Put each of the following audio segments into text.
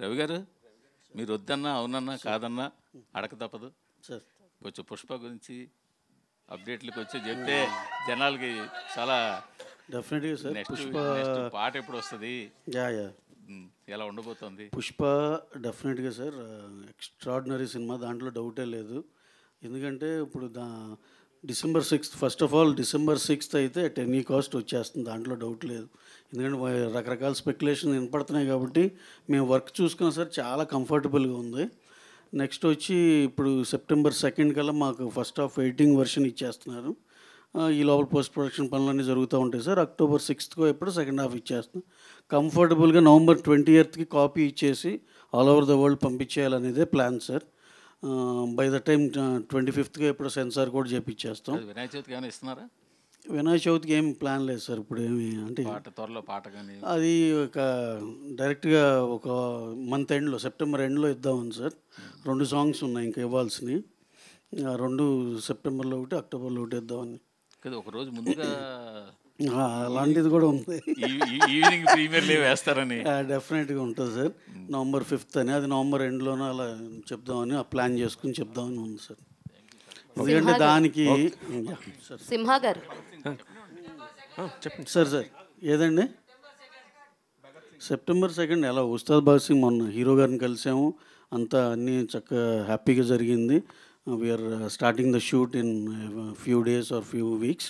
రవి గారు, మీరు వద్దన్నా అవునన్నా కాదన్నా అడక తప్పదు సార్. కొంచెం పుష్ప గురించి అప్డేట్లకు వచ్చి చెప్తే జనాలకి చాలా డెఫినెట్గా సార్. నెక్స్ట్ పాట ఎప్పుడు వస్తుంది, యా ఎలా ఉండబోతుంది? పుష్ప డెఫినెట్గా సార్ ఎక్స్ట్రాడినరీ సినిమా, దాంట్లో డౌటే లేదు. ఎందుకంటే ఇప్పుడు December 6th, first of all December 6th అయితే అట్ ఎనీ కాస్ట్ వచ్చేస్తుంది, దాంట్లో డౌట్ లేదు. ఎందుకంటే రకరకాల స్పెక్యులేషన్ వినపడుతున్నాయి కాబట్టి మేము వర్క్ చూసుకున్నాం సార్, చాలా కంఫర్టబుల్గా ఉంది. నెక్స్ట్ వచ్చి ఇప్పుడు September 2nd కల్లా మాకు ఫస్ట్ హాఫ్ ఎడిటింగ్ వర్షన్ ఇచ్చేస్తున్నారు. ఈ లోపల పోస్ట్ ప్రొడక్షన్ పనులన్నీ జరుగుతూ ఉంటాయి సార్. October 6th ఎప్పుడు సెకండ్ హాఫ్ ఇచ్చేస్తాం. కంఫర్టబుల్గా November 20th కాపీ ఇచ్చేసి ఆల్ ఓవర్ ద వరల్డ్ పంపించేయాలనేదే plan sir. By the time 25th ఎప్పుడు సెన్సార్ కూడా చేపించేస్తాం. వినాయక చవితికి ఏమైనా ఇస్తున్నారా? వినాయక చవితికి ఏం ప్లాన్ లేదు సార్ ఇప్పుడు ఏమి, అంటే త్వరలో పాట కానీ అది ఒక డైరెక్ట్గా ఒక మంత్ ఎండ్లో సెప్టెంబర్ ఎండ్లో ఇద్దామని సార్. 2 సాంగ్స్ ఉన్నాయి ఇంకా ఇవ్వాల్సినవి, 2 సెప్టెంబర్లో ఒకటి అక్టోబర్లో ఒకటి ఇద్దామని. ఒక రోజు ముందుగా అలాంటిది కూడా ఉంది, ఈవినింగ్ ప్రీమియర్ లీవ్ వేస్తారని. డెఫినెట్గా ఉంటుంది సార్. November 5th అని, అది నవంబర్ ఎండ్లోనే అలా చెప్దామని ప్లాన్ చేసుకుని చెప్దామని ఉంది సార్. ఎందుకంటే దానికి సింహ గారు చెప్పండి సార్. ఏదండి September 2nd ఎలా ఉస్తాద్ భగత్ సింగ్ మొన్న హీరో గారిని కలిసాము, అంతా అన్నీ చక్కగా హ్యాపీగా జరిగింది. We're starting the shoot in few days or few weeks.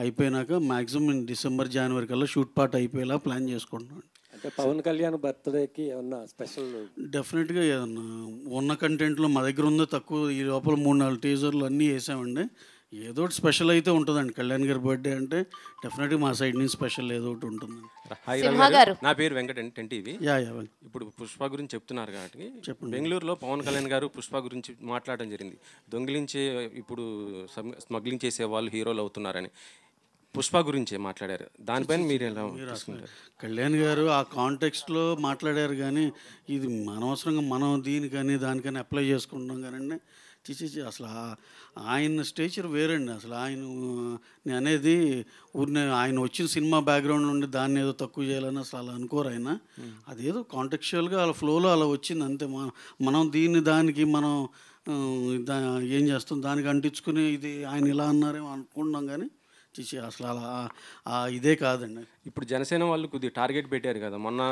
అయిపోయినాక మ్యాక్సిమం December, January కల్లా షూట్ పార్ట్ అయిపోయేలా ప్లాన్ చేసుకుంటున్నాం. అంటే పవన్ కళ్యాణ్ బర్త్డేకి ఏమన్నా స్పెషల్? డెఫినెట్గా ఏదన్నా ఉన్న కంటెంట్లో మా దగ్గర ఉందో తక్కువ, ఈ లోపల 3-4 టీజర్లు అన్నీ వేసామండి. ఏదో ఒకటి స్పెషల్ అయితే ఉంటుందండి. కళ్యాణ్ గారి బర్త్డే అంటే డెఫినెట్గా మా సైడ్ నుంచి స్పెషల్ ఏదో ఒకటి ఉంటుందండి. నా పేరు వెంకట టీవీ. యా ఇప్పుడు పుష్ప గురించి చెప్తున్నారు కాబట్టి బెంగళూరులో పవన్ కళ్యాణ్ గారు పుష్ప గురించి మాట్లాడడం జరిగింది. దొంగిలించే ఇప్పుడు స్మగ్లింగ్ చేసే వాళ్ళు హీరోలు అవుతున్నారని పుష్ప గురించి మాట్లాడారు. దానిపైన మీరు ఎలా తీసుకుంటారు? కళ్యాణ్ గారు ఆ కాంటెక్స్ట్లో మాట్లాడారు, కానీ ఇది అనవసరంగా మనం దీనికని దానికని అప్లై చేసుకుంటున్నాం కానీ అసలు ఆయన స్టేచర్ వేరండి. అసలు నేను అనేది ఆయన వచ్చిన సినిమా బ్యాక్గ్రౌండ్ నుండి దాన్ని ఏదో తక్కువ చేయాలని అసలు అలా అనుకోరు ఆయన. అదేదో కాంటెక్చువల్గా అలా ఫ్లోలో అలా వచ్చింది అంతే. మనం దానికి మనం ఏం చేస్తాం, దానికి అంటించుకుని ఇది ఆయన ఇలా అన్నారేమో అనుకుంటున్నాం, కానీ అసలు అలా ఇదే కాదండి. ఇప్పుడు జనసేన వాళ్ళు కొద్దిగా టార్గెట్ పెట్టారు కదా మొన్న.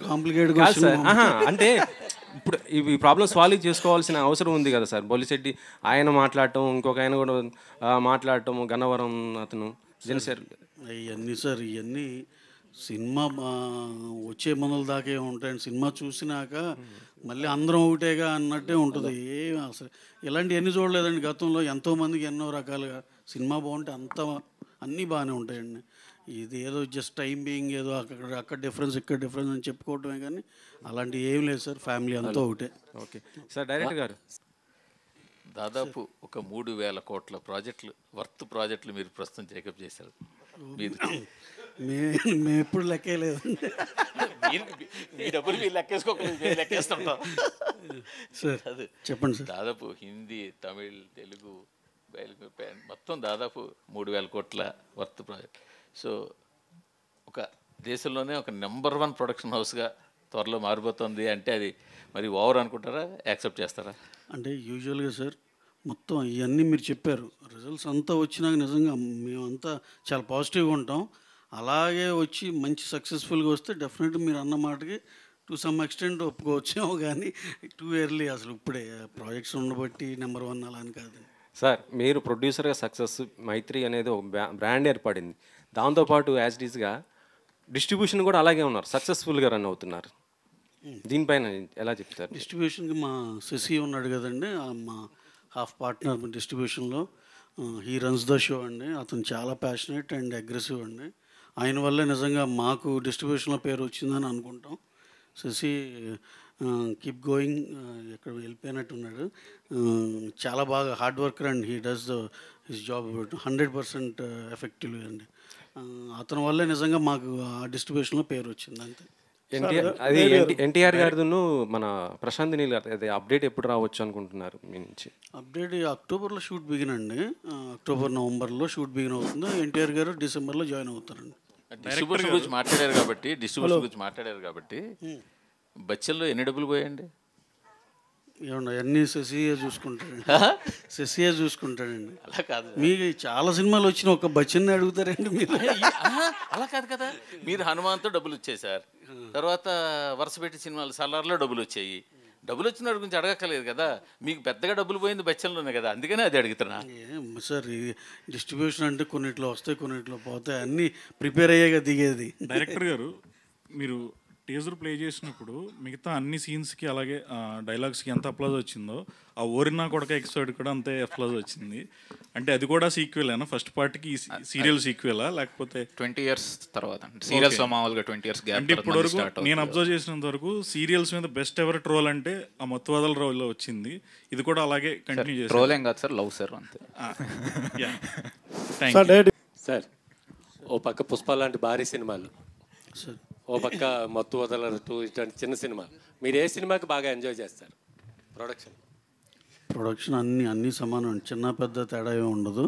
కాంప్లికేటెడ్ అంటే ఇప్పుడు ఈ ప్రాబ్లం సాల్వ్ చేసుకోవాల్సిన అవసరం ఉంది కదా సార్. బొలిశెట్టి ఆయన మాట్లాడటం, ఇంకొక ఆయన కూడా మాట్లాడటం, గన్నవరం అతను జనసేన. ఇవన్నీ సార్, ఇవన్నీ సినిమా వచ్చే మనల దాకే ఉంటాయండి. సినిమా చూసినాక మళ్ళీ అందరం ఒకటేగా అన్నట్టే ఉంటుంది. అసలు ఇలాంటివన్నీ చూడలేదండి గతంలో. ఎంతోమందికి ఎన్నో రకాలుగా సినిమా బాగుంటే అన్నీ బాగానే ఉంటాయండి. ఇది ఏదో జస్ట్ టైం బీయింగ్ ఏదో అక్కడ డిఫరెన్స్ ఇక్కడ డిఫరెన్స్ అని చెప్పుకోవటమే, కానీ అలాంటివి ఏం లేదు సార్. ఫ్యామిలీ అంతా ఒకటే. Okay sir. డైరెక్టర్ గారు, దాదాపు ఒక 3,000 కోట్ల ప్రాజెక్టులు మీరు ప్రస్తుతం టేకప్ చేశారు. మేము ఎప్పుడు లెక్కలేదు సార్. అది చెప్పండి సార్. దాదాపు హిందీ, తమిళ్, తెలుగు, మొత్తం దాదాపు 3,000 కోట్ల వర్త్ ప్రాజెక్ట్. సో ఒక దేశంలోనే ఒక నెంబర్ 1 ప్రొడక్షన్ హౌస్గా త్వరలో మారిపోతుంది అంటే అది మరి ఓవర్ అనుకుంటారా, యాక్సెప్ట్ చేస్తారా? అంటే యూజువల్గా సార్ మొత్తం ఇవన్నీ మీరు చెప్పారు, రిజల్ట్స్ అంతా వచ్చినాక నిజంగా మేమంతా చాలా పాజిటివ్గా ఉంటాం. అలాగే వచ్చి మంచి సక్సెస్ఫుల్గా వస్తే డెఫినెట్గా మీరు అన్న మాటకి టు సమ్ ఎక్స్టెంట్ ఒప్పుకోవచ్చేమో, కానీ టూ ఎర్లీ అసలు ఇప్పుడే ప్రాజెక్ట్స్ ఉండబట్టి నెంబర్ 1 అలా అని కాదు సార్. మీరు ప్రొడ్యూసర్గా సక్సెస్ మైత్రి అనేది ఒక బ్రాండ్ ఏర్పడింది. దాంతోపాటు యాజ్ ఇట్ ఈస్గా డిస్ట్రిబ్యూషన్ కూడా అలాగే ఉన్నారు, సక్సెస్ఫుల్గా రన్ అవుతున్నారు. దీనిపైన ఎలా చెప్తారు? డిస్ట్రిబ్యూషన్కి మా శశి ఉన్నాడు కదండి, మా హాఫ్ పార్ట్నర్ డిస్ట్రిబ్యూషన్లో. హీ రన్స్ ద షో అండి. అతను చాలా ప్యాషనేట్ అండ్ అగ్రెసివ్ అండి. ఆయన వల్లే నిజంగా మాకు డిస్ట్రిబ్యూషన్లో పేరు వచ్చిందని అనుకుంటాం. శశి కీప్ గోయింగ్, ఎక్కడ వెళ్ళిపోయినట్టున్నాడు. చాలా బాగా hard worker and he does his job 100% effectively అండి. అతని వల్లే నిజంగా మాకు ఆ డిస్ట్రిబ్యూషన్లో పేరు వచ్చింది అంతే. ఎన్టీఆర్ గారిను మన ప్రశాంత్ నీల్ గారు అదే అప్డేట్ ఎప్పుడు రావచ్చు అనుకుంటున్నారు మీ నుంచి? అప్డేట్ అక్టోబర్లో షూట్ బిగిన్ అండి. అక్టోబర్, నవంబర్లో షూట్ బిగిన్ అవుతుంది. ఎన్టీఆర్ గారు డిసెంబర్లో జాయిన్ అవుతారండి. డిస్ట్రిబ్యూషన్ గురించి మాట్లాడారు కాబట్టి బచ్చల్లో ఎన్ని డబ్బులు పోయండి? ఏమన్నా అన్నీ శశియే చూసుకుంటాడండి, శశియే చూసుకుంటాడండి. అలా కాదు, మీకు చాలా సినిమాలు వచ్చిన ఒక బచ్చన్ని అడుగుతారండి మీరు. అలా కాదు కదా. మీరు హనుమాన్తో డబ్బులు వచ్చాయి సార్, తర్వాత వరుస పెట్టి సినిమాలు సలార్లో డబ్బులు వచ్చాయి. డబ్బులు వచ్చిన వాడి గురించి అడగక్కలేదు కదా. మీకు పెద్దగా డబ్బులు పోయింది బచ్చల్లోనే కదా, అందుకనే అది అడుగుతున్నా. ఏం సార్ ఈ డిస్ట్రిబ్యూషన్ అంటే కొన్నిట్లో వస్తాయి కొన్నిట్లో పోతాయి, అన్నీ ప్రిపేర్ అయ్యాక దిగేది. డైరెక్టర్ గారు, మీరు టీజర్ ప్లే చేసినప్పుడు మిగతా అన్ని సీన్స్కి అలాగే డైలాగ్స్కి ఎంత అప్లాజ్ వచ్చిందో ఆ ఓరినా కొడక ఎపిసోడ్ కూడా అంతే అప్లాజ్ వచ్చింది. అంటే అది కూడా సీక్వెలేనా? ఫస్ట్ పార్ట్కి సీరియల్ సీక్వెలా లేకపోతే 20 years తర్వాత సీరియల్స్లో మామూలుగా 20 years గ్యాప్? అంటే ఇప్పటి వరకు నేను అబ్జర్వ్ చేసినంత వరకు సీరియల్స్ మీద బెస్ట్ ఎవర్ ట్రోల్ అంటే ఆ మత్తువదల రోల్లో వచ్చింది. ఇది కూడా అలాగే కంటిన్యూ చేస్తారు. ట్రోల్ ఏం కాదు సార్, లవ్ సార్ అంతే. సార్ ఓ పక్క పుష్ప లాంటి భారీ సినిమాలు, సార్ ఓ పక్క మత్తు వదలరు ఇట్లాంటి చిన్న సినిమా, మీరు ఏ సినిమాకి బాగా ఎంజాయ్ చేస్తారు? ప్రొడక్షన్ అన్నీ సమానం, చిన్న పెద్ద తేడా ఏమి ఉండదు.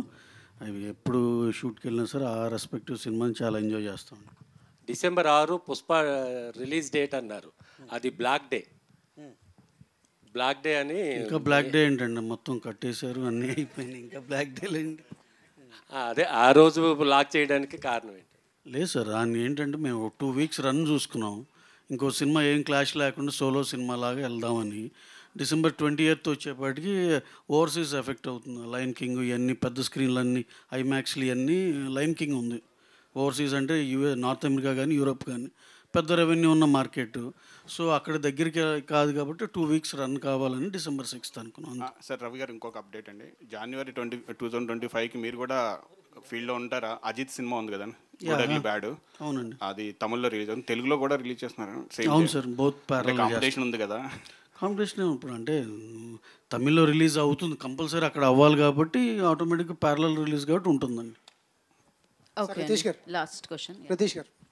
అవి ఎప్పుడు షూట్కి వెళ్ళినా సరే ఆ రెస్పెక్టివ్ సినిమాని చాలా ఎంజాయ్ చేస్తాం. December 6 పుష్ప రిలీజ్ డేట్ అన్నారు, అది బ్లాక్ డే అని. ఇంకా బ్లాక్ డే ఏంటండి, మొత్తం కట్టేశారు, అన్నీ అయిపోయినాయి, ఇంకా బ్లాక్ డే లేండి. అదే ఆ రోజు లాక్ చేయడానికి కారణం ఏంటి? లేదు సార్, దాన్ని ఏంటంటే మేము 2 weeks రన్ చూసుకున్నాం. ఇంకో సినిమా ఏం క్లాష్ లేకుండా సోలో సినిమా లాగా వెళ్దామని. December 20th వచ్చేపాటికి ఓవర్సీస్ ఎఫెక్ట్ అవుతుంది. లైన్ కింగ్ ఇవన్నీ పెద్ద స్క్రీన్లన్నీ ఐమాక్స్లు ఇవన్నీ లైన్ కింగ్ ఉంది. ఓవర్సీస్ అంటే నార్త్ అమెరికా కానీ యూరోప్ కానీ పెద్ద రెవెన్యూ ఉన్న మార్కెట్. సో అక్కడ దగ్గరికి కాదు కాబట్టి 2 weeks రన్ కావాలని December 6th అనుకున్నాం. సార్ రవి గారు, ఇంకొక అప్డేట్ అండి. January 2025కి మీరు కూడా ఫీల్డ్లో ఉంటారా? అజిత్ సినిమా ఉంది కదండి, బ్యాడ్. అవునండి, అది తమిళ్లో రిలీజ్ అవుతుంది, తెలుగులో కూడా రిలీజ్ చేస్తున్నారు. అవును సార్, బోత్ ప్యారలల్ కాంపిటీషన్ ఉంది కదా. కాంపిటీషన్ ఇప్పుడు అంటే తమిళ్లో రిలీజ్ అవుతుంది కంపల్సరీ, అక్కడ అవ్వాలి కాబట్టి ఆటోమేటిక్గా ప్యారలల్ రిలీజ్ కాబట్టి ఉంటుందండి. Okay, last question. ప్రతీష్ గారు,